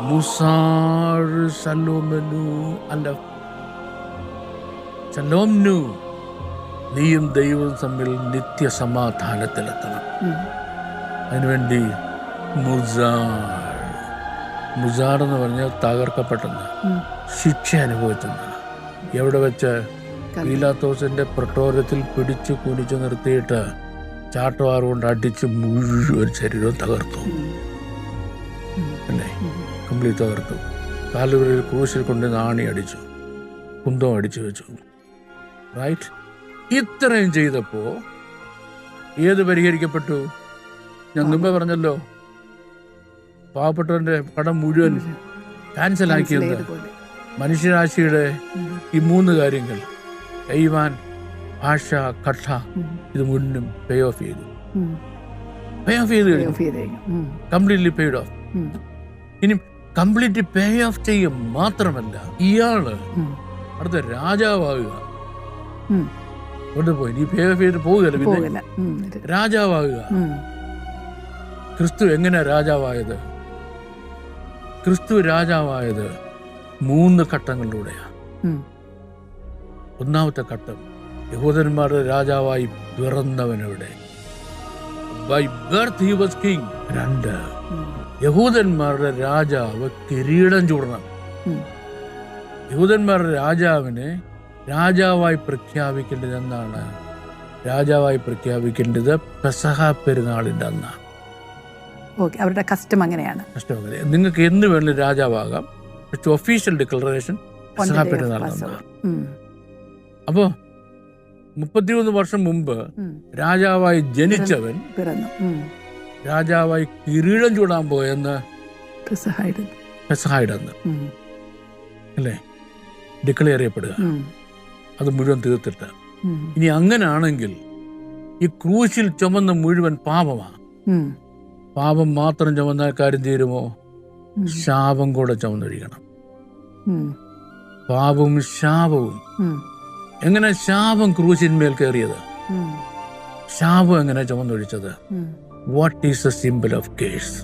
മുസാർ ശലോമനു അല്ല ശലോംനു, നീയും ദൈവവും തമ്മിൽ നിത്യസമാധാനത്തിലെത്തണം. അതിനുവേണ്ടി മുസാർ എന്ന് പറഞ്ഞാൽ തകർക്കപ്പെട്ടെന്ന്, ശിക്ഷ അനുഭവിച്ചെന്ന്. എവിടെ വെച്ച്? പീലാത്തോസിന്റെ പ്രട്ടോരത്തിൽ പിടിച്ചു കുനിച്ചു നിർത്തിയിട്ട് ചാട്ടവാറ് കൊണ്ട് അടിച്ച് മുഴുവൻ ശരീരവും തകർത്തു. അല്ലേ? കംപ്ലീറ്റ് തകർത്തു. കാലുകളിൽ ക്രൂശിൽ കൊണ്ട് നാണി അടിച്ചു, കുന്തം അടിച്ചു വെച്ചു. റൈറ്റ്? ഇത്രയും ചെയ്തപ്പോ ഏത് പരിഹരിക്കപ്പെട്ടു? ഞാൻ മുമ്പേ പറഞ്ഞല്ലോ, പാവപ്പെട്ടവന്റെ കടം മുഴുവൻ ക്യാൻസലാക്കിയത് മനുഷ്യരാശിയുടെ ഈ 3 കാര്യങ്ങൾ, ഐവാൻ, ഭാഷ, കഠ, ഇത് മുന്നും പേ ഓഫ് ചെയ്തു. Completely paid of. ഇനി കംപ്ലീറ്റ് പേ ഓഫ് ചെയ്യും മാത്രമല്ല, ഇയാള് അടുത്ത രാജാവാകുക. കൊണ്ടുപോയി നീ പേ ഓഫ് ചെയ്ത് പോവുകയല്ല, പിന്നെ രാജാവാകുക. ക്രിസ്തു എങ്ങനെയാ രാജാവായത്? ക്രിസ്തു രാജാവായത് 3 ഘട്ടങ്ങളിലൂടെയാണ്. ഒന്നാമത്തെ ഘട്ടം, യഹൂദന്മാരുടെ രാജാവായി പിറന്നവനെവിടെ? By birth he was king. 2, യഹൂദന്മാരുടെ രാജാവ് കിരീടം ചൂടണം. യഹൂദന്മാരുടെ രാജാവിനെ രാജാവായി പ്രഖ്യാപിക്കേണ്ടത് എന്നാണ്? രാജാവായി പ്രഖ്യാപിക്കേണ്ടത് പെസഹ പെരുന്നാളിന്റെ അന്നാണ്. അവരുടെ കസ്റ്റം അങ്ങനെയാണ്. നിങ്ങൾക്ക് എന്ന് വേണമെങ്കിലും രാജാവാകാം, പക്ഷെ ഒഫീഷ്യൽ ഡിക്ലറേഷൻ പെസഹ പെരുന്നാളാണ്. അപ്പോ 33 വർഷം മുമ്പ് രാജാവായി ജനിച്ചവൻ രാജാവായി കിരീടം ചൂടാൻ പോയെന്ന് പെസഹായുടെ അന്ന് അല്ലേ ഡിക്ലെയർ ചെയ്യപ്പെടുക. അത് മുഴുവൻ തീർത്തിട്ട്. ഇനി അങ്ങനാണെങ്കിൽ ഈ ക്രൂശിൽ ചുമന്ന മുഴുവൻ പാപമാണ്. പാപം മാത്രം ചുമന്ന കാര്യം തീരുമോ? ശാപം കൂടെ ചുമന്നൊഴിക്കണം. പാപവും ശാപവും. എങ്ങനെ ശാപം ക്രൂശിന്മേൽ കയറിയത്? ശാപം എങ്ങനെ ചുമന്നൊഴിച്ചത്? What is the symbol of curse?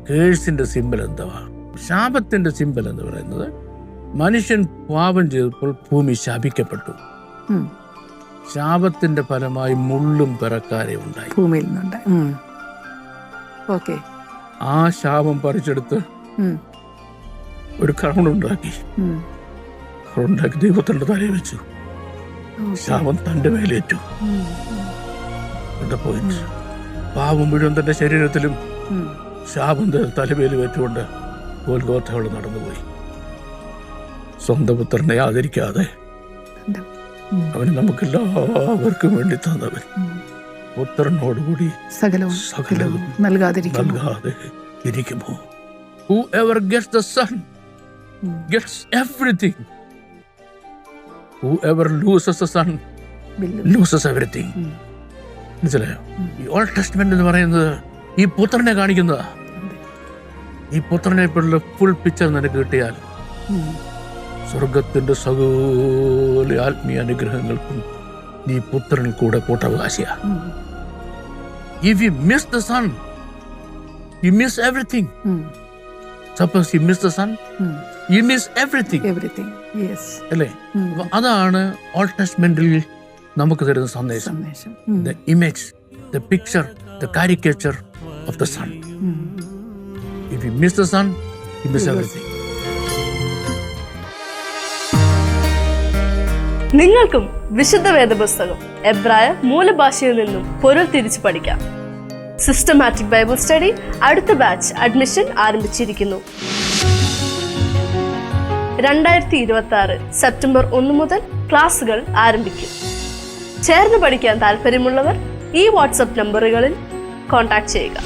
കേഴ്സിന്റെ സിംബൽ എന്തുവാ? ശാപത്തിന്റെ സിംബൽ എന്ന് പറയുന്നത്, മനുഷ്യൻ പാപം ചെയ്തപ്പോൾ ഭൂമി ശാപിക്കപ്പെട്ടു. ശാപത്തിന്റെ ഫലമായി മുള്ളും പിറക്കാരെ ഉണ്ടായി ഭൂമിയിൽ നിന്നുണ്ട്. ആ ശാപം പറിച്ചെടുത്ത് ഒരു ക്രൗൺ ഉണ്ടാക്കി ദൈവത്തിന്റെ തലയിൽ വെച്ചു. ശാപം തന്റെ മേലേറ്റു. പോയിന്റ്. പാപം മുഴുവൻ തന്റെ ശരീരത്തിലും ശാപം തലമേൽ വെച്ചുകൊണ്ട് ഗോൽഗോഥകൾ നടന്നുപോയി. സ്വന്തം പുത്രനെ ആദരിക്കാതെ അവന് നമുക്കെല്ലാവർക്കും വേണ്ടി തന്നവൻ പുത്രനോടുകൂടി സകലവും നൽകാതെ ഇരിക്കുമോ? Whoever gets the Son gets everything. Whoever loses the Son loses everything. മനസ്സിലായോ? ഈ ഓൾഡ് ടെസ്റ്റ്മെന്റ് എന്ന് പറയുന്നത് ഈ പുത്രനെ കാണിക്കുന്നതാ. ഈ പുത്രനെ ഇപ്പോഴുള്ള ഫുൾ പിക്ചർ നിനക്ക് കിട്ടിയാൽ സ്വർഗത്തിന്റെ സകല ആത്മീയ അനുഗ്രഹങ്ങൾക്കും നീ പുത്രനിൽ കൂടെ കൂട്ടവകാശിയാ. If you miss the Son, you miss everything. Suppose you miss the Son, you miss everything. Yes. അല്ലേ? അതാണ് ഓൾഡ് ടെസ്റ്റ്മെന്റിൽ നമുക്ക് തരുന്ന സന്ദേശം. The image, the picture, the caricature of the Son. If you miss the Son, you miss everything. നിങ്ങൾക്കും വിശുദ്ധ വേദപുസ്തകം എബ്രായ മൂലഭാഷയിൽ നിന്നും പൊരുൾ തിരിച്ചു പഠിക്കാം. സിസ്റ്റമാറ്റിക് ബൈബിൾ സ്റ്റഡി അടുത്ത ബാച്ച് അഡ്മിഷൻ ആരംഭിച്ചിരിക്കുന്നു. 2026 സെപ്റ്റംബർ 1 മുതൽ ക്ലാസുകൾ ആരംഭിക്കും. ചേർന്ന് പഠിക്കാൻ താല്പര്യമുള്ളവർ ഈ വാട്സ്ആപ്പ് നമ്പറുകളിൽ കോൺടാക്ട് ചെയ്യുക.